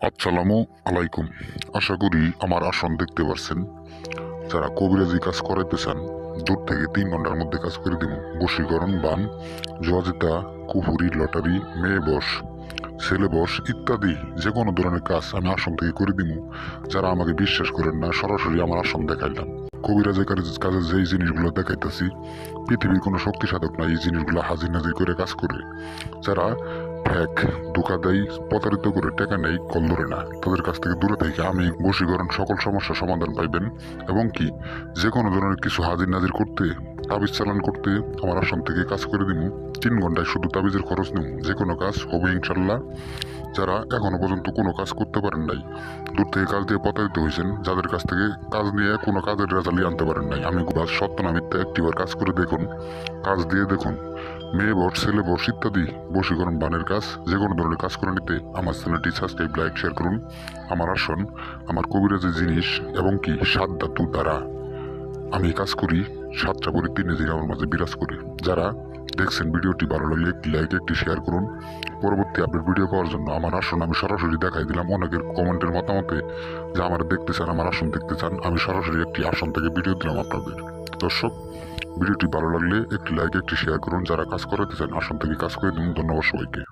আসসালামু আলাইকুম। আশা করি আমার আসন দেখতে পারছেন। যারা কবিরাজি কাজ করাইতে চান, দূর থেকে 3 ঘন্টার মধ্যে কাজ করে দিব। বশীকরণ, বান, জজিতা, কুফুরি, লটারি, মেয়ে বশ, ছেলে বশ ইত্যাদি যে কোনো ধরনের কাজ আমি আসন থেকে করে দিব। যারা আমাকে বিশ্বাস করেন না, সরাসরি আমার আসন দেখাইলাম। কবিরাজের কাজে যেই জিনিসগুলো দেখাইতেছি, পৃথিবীর কোনো শক্তি সাধক নাই এই জিনিসগুলো হাজির নাজির করে কাজ করে। যারা ফ্যাক, ধোঁকা দেয়, প্রতারিত করে টাকা নেই, কল ধরে না, তাদের কাছ থেকে দূরে থেকে আমি বশীকরণ সকল সমস্যার সমাধান পাইবেন। এবং কি যে কোনো ধরনের কিছু হাজির নাজির করতে, তাবিজ চালান করতে আমার আসাম থেকে কাজ করে দিব। 3 ঘন্টায় শুধু তাবিজের খরচ নেব, যে কোনো কাজ হবে ইনশাল্লাহ। যারা এখনো পর্যন্ত কোনো কাজ করতে পারেন নাই, দূর থেকে কাজ দিয়ে প্রতারিত হয়েছেন, যাদের কাছ থেকে কাজ নিয়ে কোনো কাজের রেজাল্ট আনতে পারেন নাই, আমি বাস সত্য না মিথ্যা একটিবার কাজ করে দেখুন, কাজ দিয়ে দেখুন। মেয়ে বস, ছেলে বস ইত্যাদি বশীকরণ, বানের কাজ, যে কোনো ধরনের কাজ করে নিতে আমার চ্যানেলটি সাবস্ক্রাইব, লাইক, শেয়ার করুন। আমার আসন, আমার কবিরাজের জিনিস এবং কি 7 ধাতু দ্বারা আমি কাজ করি। 7টা করে 3 জিনিস আমার মাঝে বিরাজ করে। যারা দেখছেন ভিডিওটি ভালো লাগলে একটি লাইক, একটি শেয়ার করুন। পরবর্তী আপডেট ভিডিও পাওয়ার জন্য আমার আসন আমি সরাসরি দেখাই দিলাম। অনেকের কমেন্টের মতামতে যে আমার দেখতে চান, আমার আসন দেখতে চান, আমি সরাসরি একটি আসন থেকে ভিডিও দিলাম আপনাদের। দর্শক, ভিডিওটি ভালো লাগলে একটি লাইক, একটি শেয়ার করুন। যারা কাজ করাতে চান আসন থেকে কাজ করে দিন। ধন্যবাদ সবাইকে।